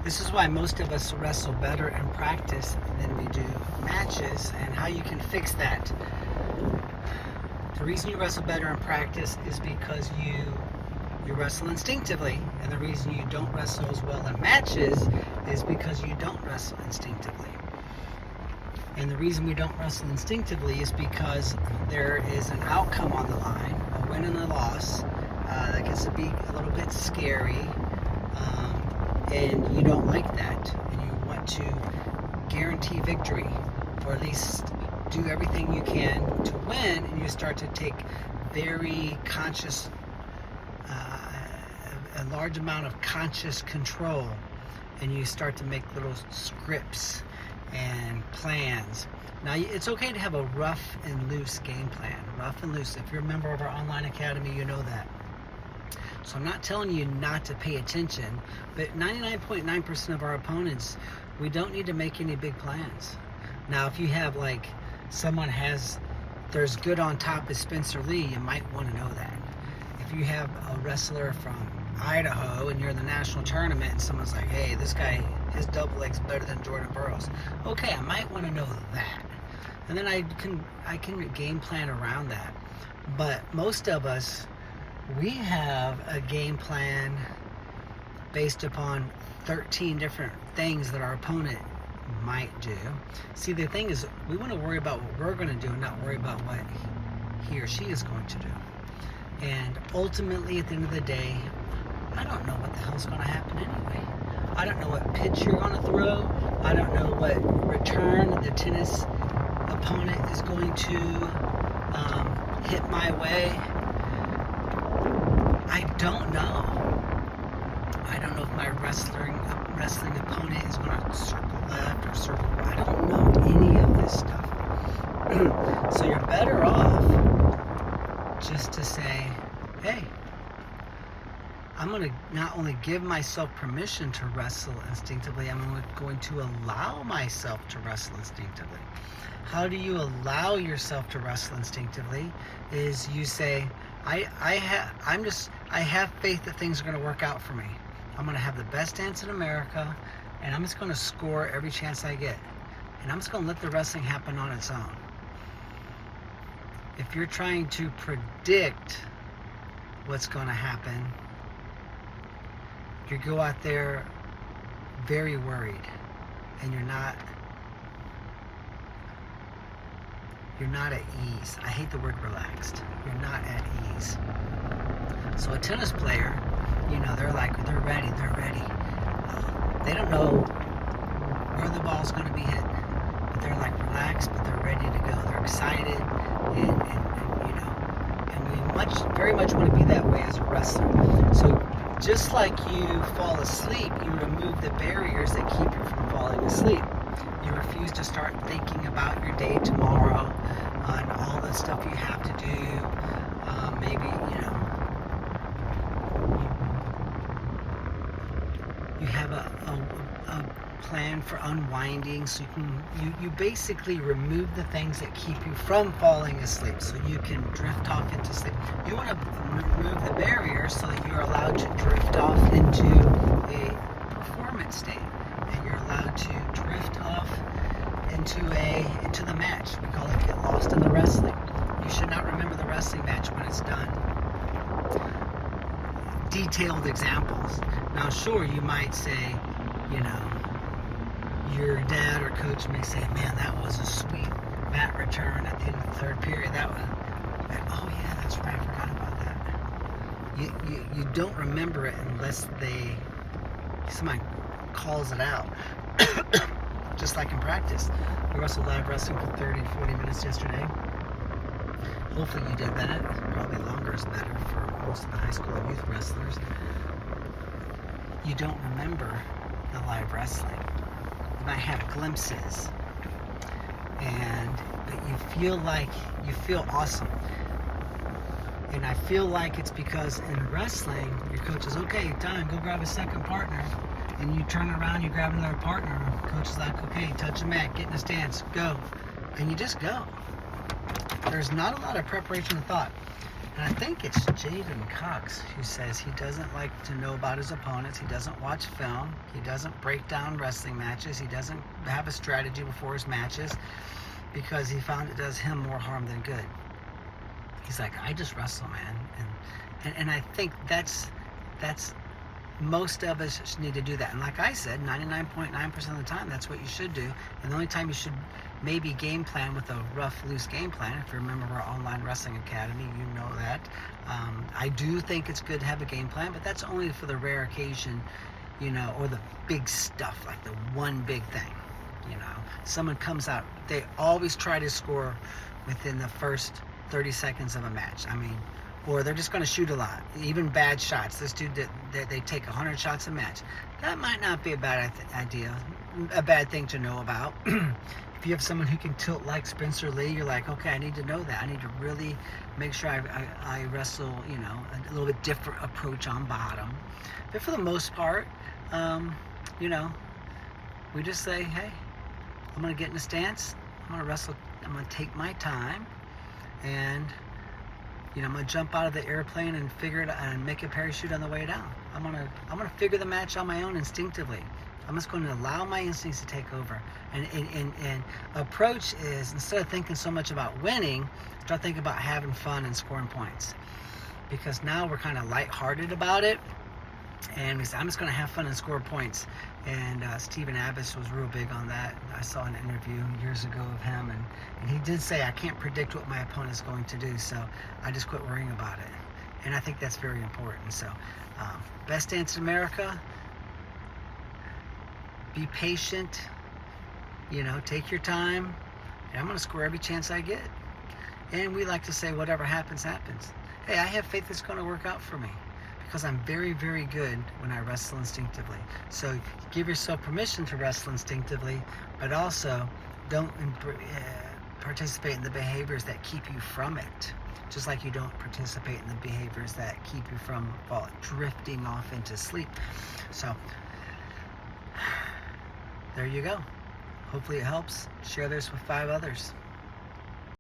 This is why most of us wrestle better in practice than we do matches, and how you can fix that. The reason you wrestle better in practice is because you wrestle instinctively, and the reason you don't wrestle as well in matches is because you don't wrestle instinctively. And the reason we don't wrestle instinctively is because there is an outcome on the line, a win and a loss, that gets to be a little bit scary, and you don't like that, and you want to guarantee victory, or at least do everything you can to win, and you start to take very conscious, a large amount of conscious control, and you start to make little scripts and plans. Now, it's okay to have a rough and loose game plan. Rough and loose. If you're a member of our online academy, you know that. So I'm not telling you not to pay attention, but 99.9% of our opponents, we don't need to make any big plans. Now, if you have like there's good on top as Spencer Lee, you might want to know that. If you have a wrestler from Idaho and you're in the national tournament and someone's like, hey, this guy, his double leg's better than Jordan Burroughs. Okay, I might want to know that. And then I can game plan around that. But most of us, we have a game plan based upon 13 different things that our opponent might do. See, the thing is, we want to worry about what we're going to do and not worry about what he or she is going to do. And ultimately, at the end of the day, I don't know what the hell's going to happen anyway. I don't know what pitch you're going to throw. I don't know what return the tennis opponent is going to hit my way. I don't know. I don't know if my wrestling opponent is going to circle left or circle right. I don't know any of this stuff. So you're better off just to say, hey, I'm going to not only give myself permission to wrestle instinctively, I'm going to allow myself to wrestle instinctively. How do you allow yourself to wrestle instinctively? Is you say, I have faith that things are going to work out for me. I'm going to have the best dance in America, and I'm just going to score every chance I get. And I'm just going to let the wrestling happen on its own. If you're trying to predict what's going to happen, you go out there very worried, and you're not at ease. I hate the word relaxed. You're not at ease. So a tennis player, they're ready. They don't know where the ball's going to be hit, but they're like relaxed, but they're ready to go. They're excited, and we very much want to be that way as a wrestler. So just like you fall asleep, you remove the barriers that keep you from falling asleep. You refuse to start thinking about your day tomorrow and all the stuff you have to do. Maybe, you have a plan for unwinding, so you basically remove the things that keep you from falling asleep, so you can drift off into sleep. You want to remove the barriers so that you're allowed to drift off into a performance state, and you're allowed to drift off into the match. We call it get lost in the wrestling. You should not remember the wrestling match when it's done. Detailed examples. Now, sure, you might say, your dad or coach may say, man, that was a sweet mat return at the end of the third period. That was, oh yeah, that's right, I forgot about that. You don't remember it unless somebody calls it out. Just like in practice. We wrestled live wrestling for 30, 40 minutes yesterday. Hopefully you did that. Probably longer is better for most of the high school and youth wrestlers. You don't remember the live wrestling. You might have glimpses. But you feel awesome. And I feel like it's because in wrestling, your coach is, okay, time, go grab a second partner. And you turn around, you grab another partner. Coach is like, okay, touch the mat, get in the stance, go. And you just go. There's not a lot of preparation and thought. And I think it's Jaden Cox who says he doesn't like to know about his opponents. He doesn't watch film. He doesn't break down wrestling matches. He doesn't have a strategy before his matches because he found it does him more harm than good. He's like, I just wrestle, man. And I think that's most of us need to do that. And like I said, 99.9% of the time, that's what you should do. And the only time you should maybe game plan with a rough, loose game plan, if you remember our online wrestling academy, you know that. I do think it's good to have a game plan, but that's only for the rare occasion, you know, or the big stuff, like the one big thing. You know, someone comes out, they always try to score within the first 30 seconds of a match. I mean, or they're just going to shoot a lot, even bad shots. This dude, they take 100 shots a match. That might not be a bad idea, a bad thing to know about. If you have someone who can tilt like Spencer Lee, you're like, okay, I need to know that. I need to really make sure I wrestle, you know, a little bit different approach on bottom. But for the most part, you know, we just say, hey, I'm going to get in the stance. I'm going to wrestle. I'm going to take my time. And you know, I'm gonna jump out of the airplane and figure it out and make a parachute on the way down. I'm gonna figure the match on my own instinctively. I'm just going to allow my instincts to take over. And approach is, instead of thinking so much about winning, start thinking about having fun and scoring points. Because now we're kind of lighthearted about it. And we say, I'm just going to have fun and score points. And Stephen Abbas was real big on that. I saw an interview years ago of him, and he did say, I can't predict what my opponent's going to do, so I just quit worrying about it. And I think that's very important. So, best dance in America, be patient, you know, take your time, and I'm going to score every chance I get. And we like to say, whatever happens, happens. Hey, I have faith it's going to work out for me, because I'm very, very good when I wrestle instinctively. So give yourself permission to wrestle instinctively, but also don't participate in the behaviors that keep you from it. Just like you don't participate in the behaviors that keep you from drifting off into sleep. So there you go. Hopefully it helps. Share this with 5 others.